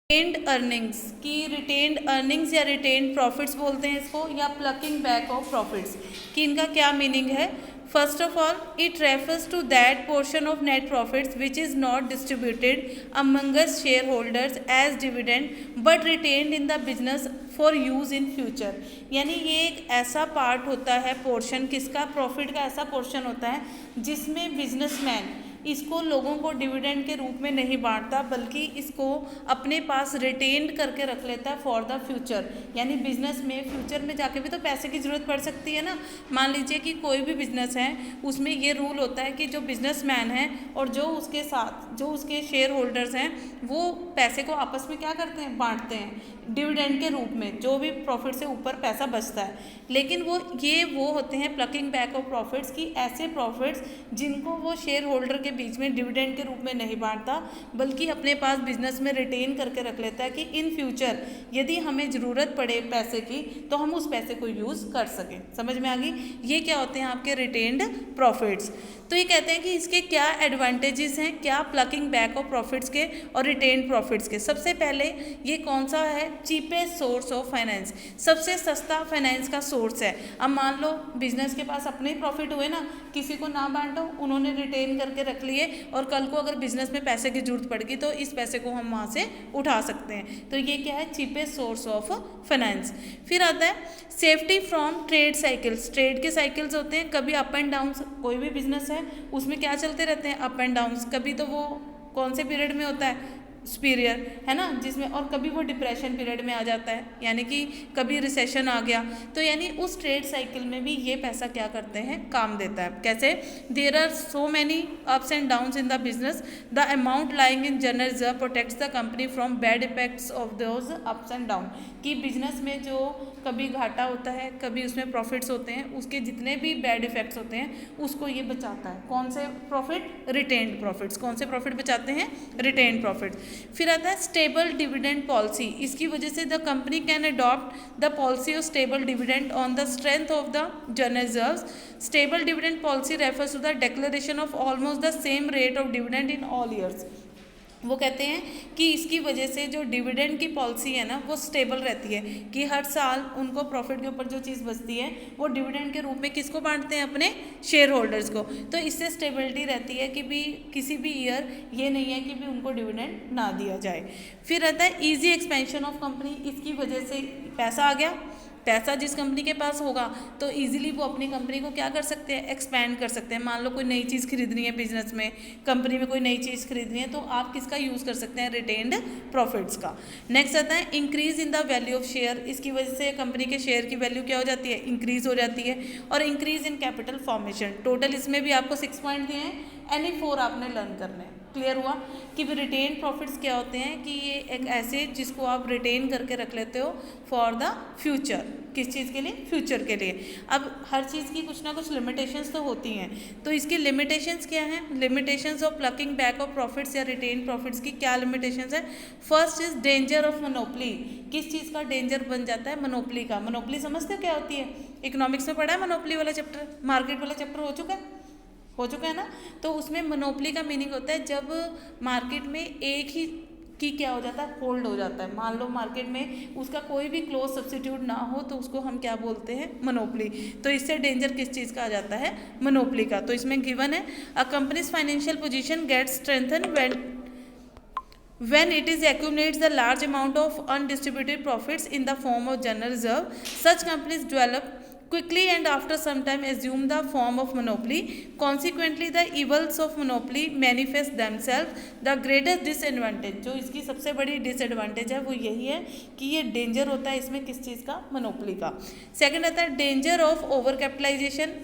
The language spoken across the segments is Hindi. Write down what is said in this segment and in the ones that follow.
रिटेन्ड अर्निंग्स की रिटेन्ड अर्निंग्स या रिटेन्ड प्रॉफिट्स बोलते हैं इसको, या प्लकिंग बैक ऑफ प्रॉफिट्स कि इनका क्या मीनिंग है। First of all it refers to that portion of net profits which is not distributed amongst share holders as dividend but retained in the business for use in future. यानी ये एक ऐसा पार्ट होता है, पोर्शन किसका, प्रॉफिट का ऐसा पोर्शन होता है जिसमें बिजनेसमैन इसको लोगों को डिविडेंड के रूप में नहीं बांटता, बल्कि इसको अपने पास रिटेन्ड करके रख लेता है फॉर द फ्यूचर। यानी बिजनेस में फ्यूचर में जाके भी तो पैसे की ज़रूरत पड़ सकती है ना। मान लीजिए कि कोई भी बिजनेस है, उसमें ये रूल होता है कि जो बिजनेसमैन है और जो उसके साथ जो उसके शेयर होल्डर्स हैं वो पैसे को आपस में क्या करते हैं, बांटते हैं डिविडेंड के रूप में, जो भी प्रॉफिट से ऊपर पैसा बचता है। लेकिन वो होते हैं प्लकिंग बैक ऑफ प्रॉफिट्स की ऐसे प्रॉफिट्स जिनको वो शेयर होल्डर के बीच में डिविडेंड के रूप में नहीं बांटता, बल्कि अपने पास बिजनेस में रिटेन करके रख लेता है कि इन फ्यूचर यदि हमें ज़रूरत पड़े पैसे की तो हम उस पैसे को यूज़ कर सकें। समझ में आ गई? ये क्या होते हैं आपके रिटेन्ड प्रॉफिट्स। तो ये कहते हैं कि इसके क्या एडवांटेजेस हैं, क्या प्लकिंग बैक ऑफ प्रॉफिट्स के और रिटेन्ड प्रॉफिट्स के। सबसे पहले ये कौन सा है, चीपेस्ट सोर्स ऑफ फाइनेंस, सबसे सस्ता फाइनेंस का सोर्स है। अब मान लो बिजनेस के पास अपने ही प्रॉफिट हुए ना, किसी को ना बांटो, उन्होंने रिटेन करके रख लिए और कल को अगर बिजनेस में पैसे की जरूरत पड़ेगी तो इस पैसे को हम वहाँ से उठा सकते हैं। तो ये क्या है, चीपेस्ट सोर्स ऑफ फाइनेंस। फिर आता है safety from trade cycles. Trade के साइकिल्स होते हैं, कभी अप एंड डाउन, कोई भी बिजनेस है उसमें क्या चलते रहते हैं, अप एंड डाउन। कभी तो वो कौन से पीरियड में होता है, सुपीरियर है ना, जिसमें, और कभी वो डिप्रेशन पीरियड में आ जाता है, यानी कि कभी रिसेशन आ गया। तो यानी उस ट्रेड साइकिल में भी ये पैसा क्या करते हैं, काम देता है। कैसे? There are so many ups and downs in the business, the amount lying in general reserve protects the company from bad effects of those ups and down. कि बिजनेस में जो कभी घाटा होता है, कभी उसमें प्रॉफिट्स होते हैं, उसके जितने भी बैड इफेक्ट्स होते हैं उसको ये बचाता है। कौन से प्रॉफिट? Retained profits. कौन से प्रॉफिट बचाते हैं? Retained profits. फिर आता है स्टेबल डिविडेंड पॉलिसी। इसकी वजह से the company can adopt the policy of stable dividend on the strength of the general reserves. Stable dividend policy refers to the declaration of almost the same rate of dividend in all years. वो कहते हैं कि इसकी वजह से जो डिविडेंड की पॉलिसी है ना वो स्टेबल रहती है, कि हर साल उनको प्रॉफिट के ऊपर जो चीज़ बचती है वो डिविडेंड के रूप में किसको बांटते हैं, अपने शेयर होल्डर्स को। तो इससे स्टेबिलिटी रहती है कि भी किसी भी ईयर ये नहीं है कि भी उनको डिविडेंड ना दिया जाए। फिर रहता है ईजी एक्सपेंशन ऑफ कंपनी। इसकी वजह से पैसा आ गया, पैसा जिस कंपनी के पास होगा तो इजीली वो अपनी कंपनी को क्या कर सकते हैं, एक्सपैंड कर सकते हैं। मान लो कोई नई चीज़ खरीदनी है बिजनेस में, कंपनी में कोई नई चीज़ खरीदनी है, तो आप किसका यूज़ कर सकते हैं, रिटेन्ड प्रॉफिट्स का। नेक्स्ट आता है increase in the value of share. इसकी वजह से कंपनी के शेयर की वैल्यू क्या हो जाती है, इंक्रीज हो जाती है। और increase in capital formation. Total इसमें भी आपको 6 पॉइंट दिए हैं, एनी 4 आपने लर्न करने हैं। क्लियर हुआ कि रिटेन प्रॉफिट्स क्या होते हैं, कि ये एक ऐसे जिसको आप रिटेन करके रख लेते हो फॉर द फ्यूचर। किस चीज़ के लिए? फ्यूचर के लिए। अब हर चीज़ की कुछ ना कुछ लिमिटेशंस तो होती हैं, तो इसकी लिमिटेशंस क्या हैं? Limitations of plucking back of profits या रिटेन प्रॉफिट्स की क्या लिमिटेशंस है? First is danger of monopoly. किस चीज़ का डेंजर बन जाता है? मोनोपली का। मोनोपली समझते हो क्या होती है? इकोनॉमिक्स में पढ़ा है मोनोपली वाला चैप्टर, मार्केट वाला चैप्टर हो चुका है ना। तो उसमें मोनोपली का मीनिंग होता है जब मार्केट में एक ही की क्या हो जाता है, होल्ड हो जाता है। मान लो मार्केट में उसका कोई भी क्लोज सब्स्टिट्यूट ना हो तो उसको हम क्या बोलते हैं, मोनोपली। तो इससे डेंजर किस चीज़ का आ जाता है, मोनोपली का। तो इसमें गिवन है a company's financial position gets strengthen when it is accumulates the large amount of undistributed profits in the form of general reserve. Such companies develop quickly and after some time assume the form of monopoly. Consequently the evils of monopoly manifest themselves. The greatest disadvantage, जो इसकी सबसे बड़ी डिसएडवांटेज है वो यही है कि ये डेंजर होता है इसमें किस चीज़ का, मोनोपोली का। सेकंड आता है डेंजर ऑफ ओवर कैपिटलाइजेशन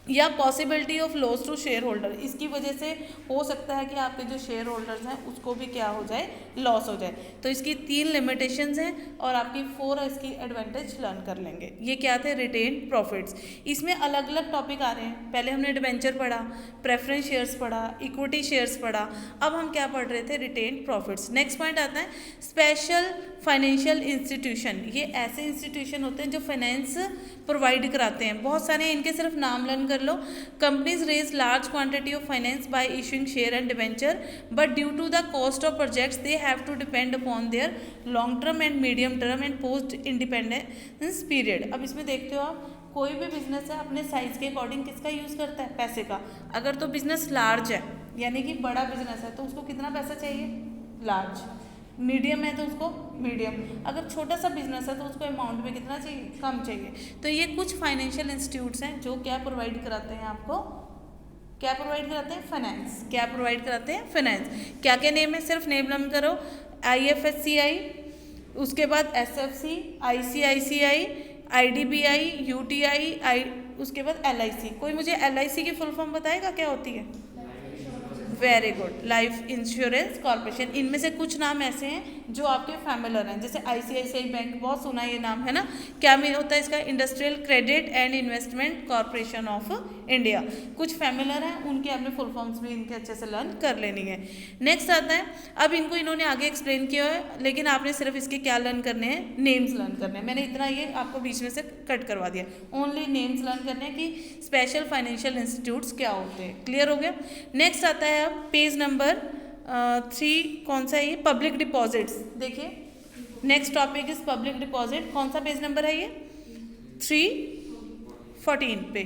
या possibility of loss to share holder. इसकी वजह से हो सकता है कि आपके जो शेयर होल्डर्स हैं उसको भी क्या हो जाए, लॉस हो जाए। तो इसकी 3 लिमिटेशंस हैं और आपकी 4 इसकी एडवांटेज लर्न कर लेंगे। ये क्या थे, रिटेन प्रॉफिट्स। इसमें अलग अलग टॉपिक आ रहे हैं। पहले हमने डिबेंचर पढ़ा, प्रेफरेंस शेयर्स पढ़ा, इक्विटी शेयर्स पढ़ा, अब हम क्या पढ़ रहे थे, रिटेन प्रॉफिट्स। नेक्स्ट पॉइंट आता है स्पेशल फाइनेंशियल इंस्टीट्यूशन। ये ऐसे इंस्टीट्यूशन होते हैं जो फाइनेंस प्रोवाइड कराते हैं। बहुत सारे इनके सिर्फ नाम लर्न कर लो, companies raise large quantity of finance by issuing share and debenture, but due to the cost of projects they have to depend upon their long term and medium term and post independence period. अब इसमें देखते हो आप, कोई भी बिजनेस है अपने साइज के अकॉर्डिंग किसका यूज़ करता है, पैसे का। अगर तो बिजनेस लार्ज है यानी कि बड़ा बिजनेस है तो उसको कितना पैसा चाहिए, लार्ज। मीडियम है तो उसको मीडियम। अगर छोटा सा बिजनेस है तो उसको अमाउंट में कितना चाहिए, कम चाहिए। तो ये कुछ फाइनेंशियल इंस्टीट्यूट्स हैं जो क्या प्रोवाइड कराते हैं आपको, क्या प्रोवाइड कराते हैं, फाइनेंस। क्या प्रोवाइड कराते हैं, फाइनेंस। क्या क्या नेम है, सिर्फ नेम लर्न करो, IFSCI, उसके बाद SFC, ICICI, IDBI, UTI, उसके बाद LIC। कोई मुझे LIC की फुल फॉर्म बताएगा क्या होती है? Very good, life insurance corporation. इनमें से कुछ नाम ऐसे हैं जो आपके फैमिलियर हैं, जैसे ICICI बैंक, बहुत सुना ये नाम है ना। क्या होता है इसका, industrial credit and investment corporation of India. कुछ फैमिलियर हैं, उनके आपने फुल फॉर्म्स भी इनके अच्छे से लर्न कर लेनी है। नेक्स्ट आता है, अब इनको इन्होंने आगे एक्सप्लेन किया है, लेकिन आपने सिर्फ इसके क्या लर्न करने हैं, नेम्स लर्न करने हैं। मैंने इतना ये आपको बीच में से कट करवा दिया, ओनली नेम्स लर्न करने हैं कि स्पेशल फाइनेंशियल इंस्टीट्यूट्स क्या होते हैं। क्लियर हो गया। नेक्स्ट आता है अब पेज नंबर 3, कौन सा है ये, पब्लिक डिपॉजिट्स। देखिए next topic is public deposit. कौन सा पेज नंबर है ये, 314 पे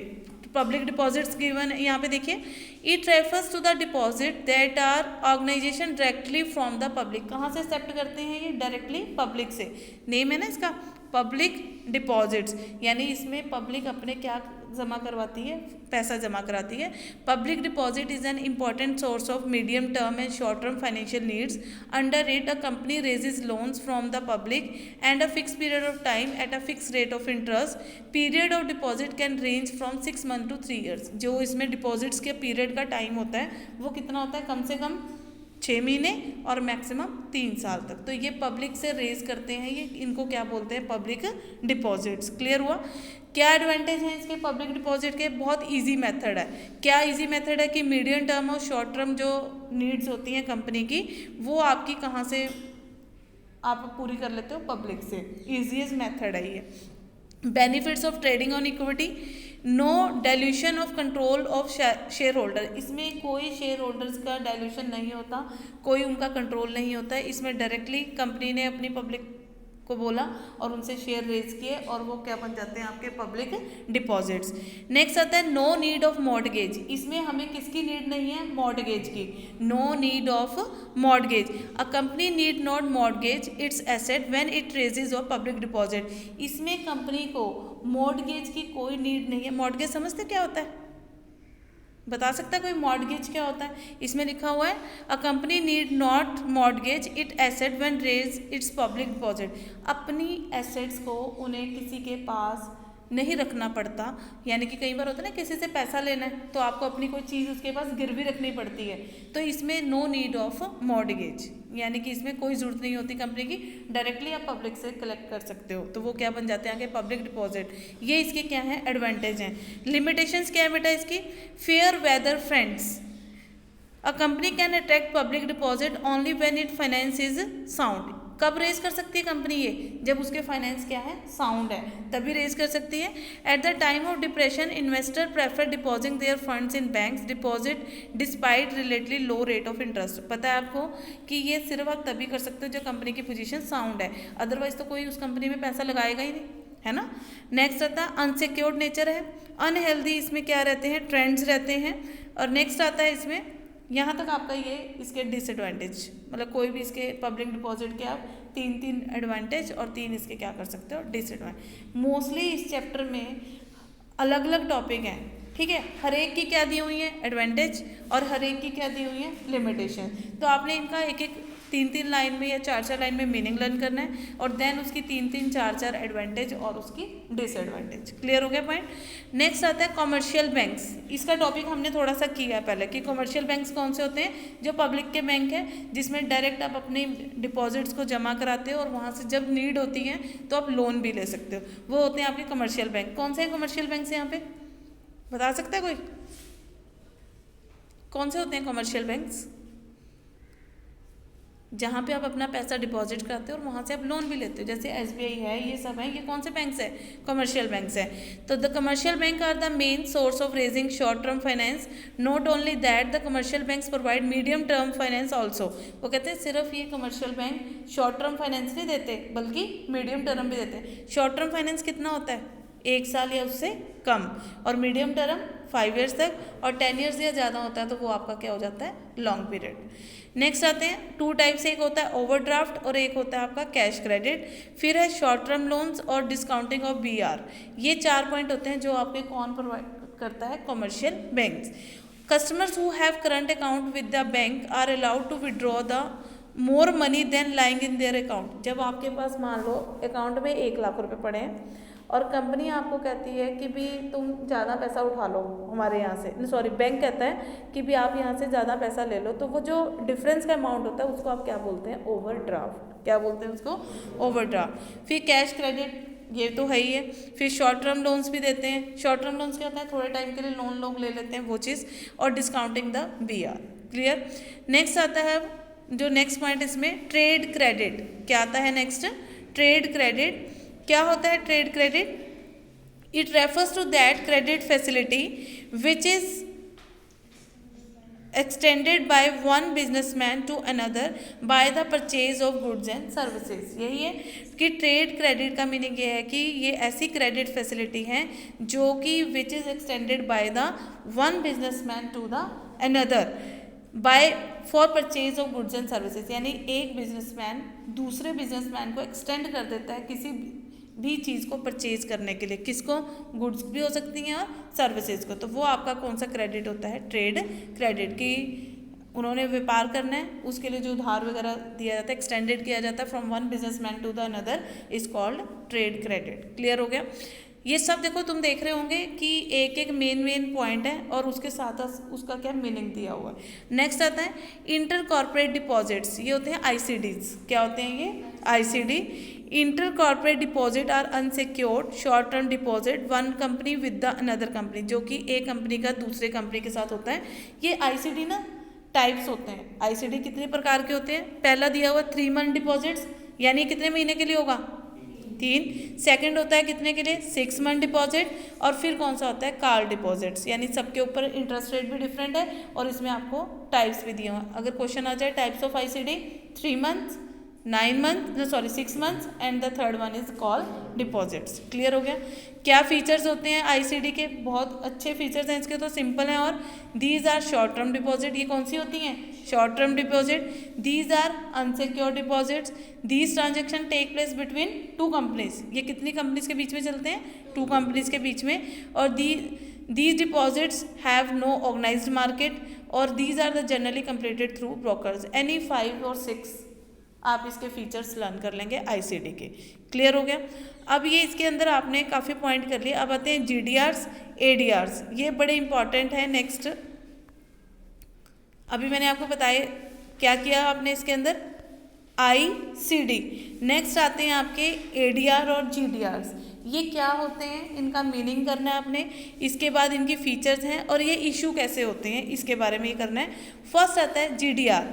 पब्लिक डिपॉजिट्स गिवन है। यहाँ पे देखिए, it refers to the deposit that are organisation directly from the public. कहाँ से एक्सेप्ट करते हैं ये, डायरेक्टली पब्लिक से। नेम है ना इसका, पब्लिक डिपॉजिट्स, यानी इसमें पब्लिक अपने क्या जमा करवाती है, पैसा जमा कराती है। Public deposit is an important source of medium term and short term financial needs. Under it a company raises loans from the public and a fix period of time at a fix rate of interest. Period of deposit can range from 6 month to 3 years. जो इसमें डिपॉजिट्स के पीरियड का टाइम होता है वो कितना होता है, कम से कम 6 महीने और मैक्सिमम 3 साल तक। तो ये पब्लिक से रेज करते हैं, ये इनको क्या बोलते हैं, पब्लिक डिपॉजिट्स। क्लियर हुआ। क्या एडवांटेज है इसके पब्लिक डिपॉजिट के, बहुत इजी मेथड है। क्या इजी मेथड है कि मीडियम टर्म और शॉर्ट टर्म जो नीड्स होती हैं कंपनी की, वो आपकी कहाँ से आप पूरी कर लेते हो, पब्लिक से। ईजीएस्ट मेथड है ये। Benefits of trading on equity, no dilution of control of share holder. इसमें कोई शेयर होल्डर्स का डाइल्यूशन नहीं होता, कोई उनका कंट्रोल नहीं होता है। इसमें डायरेक्टली कंपनी ने अपनी पब्लिक को बोला और उनसे शेयर रेज किए और वो क्या बन जाते हैं, आपके पब्लिक डिपॉजिट्स। नेक्स्ट आता है नो नीड ऑफ मॉर्टगेज। इसमें हमें किसकी नीड नहीं है, मॉर्टगेज की। No need of mortgage. A company need not mortgage its asset when it raises of public deposit. इसमें कंपनी को मॉर्टगेज की कोई नीड नहीं है। मॉर्टगेज समझते क्या होता है, बता सकता है कोई, मॉर्टगेज क्या होता है? इसमें लिखा हुआ है, a company need not mortgage it asset when raise its public deposit. अपनी एसेट्स को उन्हें किसी के पास नहीं रखना पड़ता, यानी कि कई बार होता है ना, किसी से पैसा लेना है तो आपको अपनी कोई चीज़ उसके पास गिरवी रखनी पड़ती है। तो इसमें नो नीड ऑफ मॉर्टगेज, यानी कि इसमें कोई ज़रूरत नहीं होती कंपनी की, डायरेक्टली आप पब्लिक से कलेक्ट कर सकते हो। तो वो क्या बन जाते हैं आगे, पब्लिक डिपॉजिट। ये इसके क्या है, एडवांटेज हैं। लिमिटेशंस क्या है बेटा इसकी, fair weather friends. A company can attract public deposit only when it finance is sound. कब रेज कर सकती है कंपनी ये, जब उसके फाइनेंस क्या है, साउंड है, तभी रेज कर सकती है। At the time of depression investor prefer depositing there funds in banks deposit despite relatively low rate of interest. पता है आपको कि ये सिर्फ आप तभी कर सकते हो जब कंपनी की पोजीशन साउंड है, अदरवाइज तो कोई उस कंपनी में पैसा लगाएगा ही नहीं, है ना। नेक्स्ट आता है अनसिक्योर्ड नेचर है, अनहेल्दी इसमें क्या रहते हैं, ट्रेंड्स रहते हैं। और नेक्स्ट आता है इसमें, यहाँ तक आपका ये इसके डिसएडवांटेज, मतलब कोई भी इसके पब्लिक डिपॉजिट के आप 3 एडवांटेज और 3 इसके क्या कर सकते हो, डिसएडवांटेज। मोस्टली इस चैप्टर में अलग अलग टॉपिक हैं, ठीक है। हर एक की क्या दी हुई है, एडवांटेज, और हर एक की क्या दी हुई है, लिमिटेशन। तो आपने इनका एक एक 3 लाइन में या 4 लाइन में मीनिंग लर्न करना है, और देन उसकी 3 4 एडवांटेज और उसकी डिसएडवांटेज। क्लियर हो गया पॉइंट। नेक्स्ट आता है कॉमर्शियल बैंक्स। इसका टॉपिक हमने थोड़ा सा किया है पहले कि कॉमर्शियल बैंक्स कौन से होते हैं, जो पब्लिक के बैंक हैं, जिसमें डायरेक्ट आप अपने डिपॉजिट्स को जमा कराते हो और वहाँ से जब नीड होती है तो आप लोन भी ले सकते हो, वो होते हैं आपके कमर्शियल बैंक। कौन से कमर्शियल बैंक यहाँ पे बता सकता है कोई, कौन से होते हैं कमर्शियल बैंक्स? जहाँ पे आप अपना पैसा डिपॉजिट कराते हो और वहाँ से आप लोन भी लेते हो, जैसे SBI है, ये सब है, ये कौन से बैंक्स है? कमर्शियल बैंक्स है। तो the commercial bank are the main source of raising short term finance. Not only that, the commercial banks provide medium term finance also. वो कहते हैं सिर्फ ये commercial bank short term finance नहीं देते, बल्कि मीडियम टर्म भी देते हैं। शॉर्ट टर्म फाइनेंस कितना होता है? 1 साल या उससे कम, और मीडियम टर्म 5 ईयर्स तक, और 10 ईयर्स या ज़्यादा होता है तो वो आपका क्या हो जाता है? Long period. नेक्स्ट आते हैं 2 टाइप्स, एक होता है ओवरड्राफ्ट और एक होता है आपका कैश क्रेडिट। फिर है शॉर्ट टर्म लोन्स और डिस्काउंटिंग ऑफ BR। ये 4 पॉइंट होते हैं जो आपके कौन प्रोवाइड करता है? Commercial banks. Customers who have current account with the bank are allowed to withdraw the more money than lying in their account. जब आपके पास मान लो अकाउंट में 1 लाख रुपए पड़े हैं और कंपनी आपको कहती है कि भी तुम ज़्यादा पैसा उठा लो हमारे यहाँ से, सॉरी बैंक कहता है कि भी आप यहाँ से ज़्यादा पैसा ले लो, तो वो जो डिफरेंस का अमाउंट होता है उसको आप क्या बोलते हैं? ओवरड्राफ्ट। क्या बोलते हैं उसको? ओवरड्राफ्ट। फिर कैश क्रेडिट, ये तो है ही है। फिर शॉर्ट टर्म लोन्स भी देते हैं। शॉर्ट टर्म लोन्स क्या होता है? थोड़े टाइम के लिए लोन लोग ले लेते हैं, वो चीज़। और discounting the BR। Clear. Next आता है जो नेक्स्ट पॉइंट इसमें, ट्रेड क्रेडिट। क्या आता है नेक्स्ट? Trade credit. क्या होता है trade credit? It refers to that credit facility which is extended by one businessman to another by the purchase of goods and services. यही है कि ट्रेड क्रेडिट का मीनिंग ये है कि ये ऐसी क्रेडिट फैसिलिटी है जो कि which is extended by the one businessman to the another by for purchase of goods and services. यानी एक बिजनेसमैन दूसरे बिजनेसमैन को एक्सटेंड कर देता है किसी भी चीज़ को परचेज करने के लिए। किसको? गुड्स भी हो सकती हैं और सर्विसेज को। तो वो आपका कौन सा क्रेडिट होता है? Trade credit. की उन्होंने व्यापार करना है, उसके लिए जो उधार वगैरह दिया जाता है, एक्सटेंडेड किया जाता है from one businessman to the another, is called trade credit. Clear हो गया? ये सब देखो तुम देख रहे होंगे कि एक एक मेन पॉइंट है और उसके साथ उसका क्या मीनिंग दिया हुआ है। नेक्स्ट आता है इंटर कॉर्पोरेट डिपॉजिट्स। ये होते हैं ICDs। क्या होते हैं ये? ICD। Inter corporate deposit are unsecured short term deposit one company with the another company, जो कि एक कंपनी का दूसरे कंपनी के साथ होता है। ये ICD ना टाइप्स होते हैं। ICD कितने प्रकार के होते हैं? पहला दिया हुआ 3 मंथ डिपॉजिट्स, यानी कितने महीने के लिए होगा? 3। सेकंड होता है कितने के लिए? 6 मंथ डिपॉजिट। और फिर कौन सा होता है? कॉल डिपॉजिट्स, यानी सबके ऊपर इंटरेस्ट रेट भी डिफरेंट है और इसमें आपको टाइप्स भी दिए हुए हैं। अगर क्वेश्चन आ जाए types of ICD, 3 months, 6 months and the third one is call deposits. Clear हो गया? क्या फीचर्स होते हैं ICD के? बहुत अच्छे फीचर्स हैं इसके, तो सिंपल हैं। और these are short term deposit. ये कौन सी होती हैं? Short term deposit. These are unsecured deposits. These transaction take place between 2 companies. ये कितनी कंपनीज के बीच में चलते हैं? 2 कंपनीज के बीच में। और these deposits have no organized market और these are the generally completed through brokers। any 5 और 6 आप इसके फीचर्स लर्न कर लेंगे ICD के। क्लियर हो गया? अब ये इसके अंदर आपने काफ़ी पॉइंट कर लिए। अब आते हैं GDRs, ADRs। ये बड़े इंपॉर्टेंट है। नेक्स्ट अभी मैंने आपको बताया क्या किया आपने इसके अंदर? ICD। नेक्स्ट आते हैं आपके ADR और GDRs। ये क्या होते हैं? इनका मीनिंग करना है आपने। इसके बाद इनकी फीचर्स हैं और ये इशू कैसे होते हैं इसके बारे में ये करना है। फर्स्ट आता है GDR।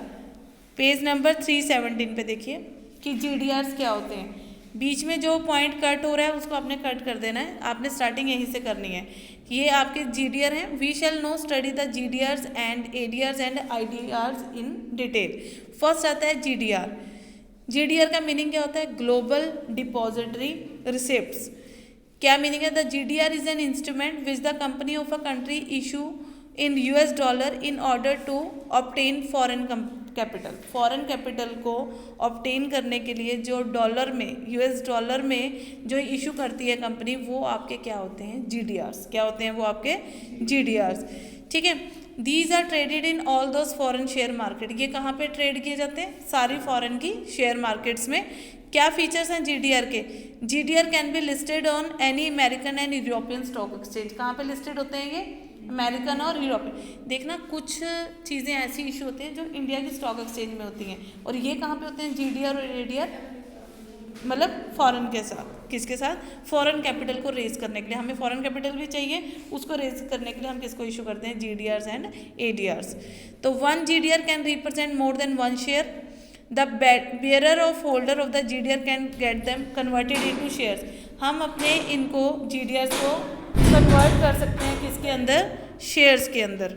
पेज नंबर 317 पे देखिए कि GDRs क्या होते हैं। बीच में जो पॉइंट कट हो रहा है उसको आपने कट कर देना है। आपने स्टार्टिंग यहीं से करनी है। ये आपके GDR हैं। We shall now study the GDRs and ADRs and IDRs in detail. First आता है GDR। GDR का मीनिंग क्या होता है? Global depository receipts. क्या मीनिंग है? The GDR is an instrument which the company of a country issue in US dollar in order to obtain foreign capital. Foreign capital को ऑब्टेन करने के लिए जो डॉलर में, US डॉलर में जो इशू करती है कंपनी, वो आपके क्या होते हैं? GDRs। क्या होते हैं वो आपके? GDRs। ठीक है। These are traded in all those foreign share market. ये कहाँ पे ट्रेड किए जाते हैं? सारी फॉरेन की शेयर मार्केट्स में। क्या फीचर्स हैं GDR के? GDR can be listed on any American and European stock exchange. कहाँ पे लिस्टेड होते हैं ये? अमेरिकन और यूरोपियन। देखना कुछ चीज़ें ऐसी इशू होती हैं जो इंडिया की स्टॉक एक्सचेंज में होती हैं, और ये कहाँ पे होते हैं? GDR और ADR, मतलब फॉरेन के साथ। किसके साथ? फॉरेन कैपिटल को रेज करने के लिए। हमें फॉरेन कैपिटल भी चाहिए, उसको रेज करने के लिए हम किसको इशू करते हैं? GDRs and ADRs। तो 1 GDR can represent more than 1 share. The bearer of holder of the GDR can get them converted into shares. हम अपने इनको GDRs को कन्वर्ट कर सकते हैं किसके अंदर, शेयर्स के अंदर।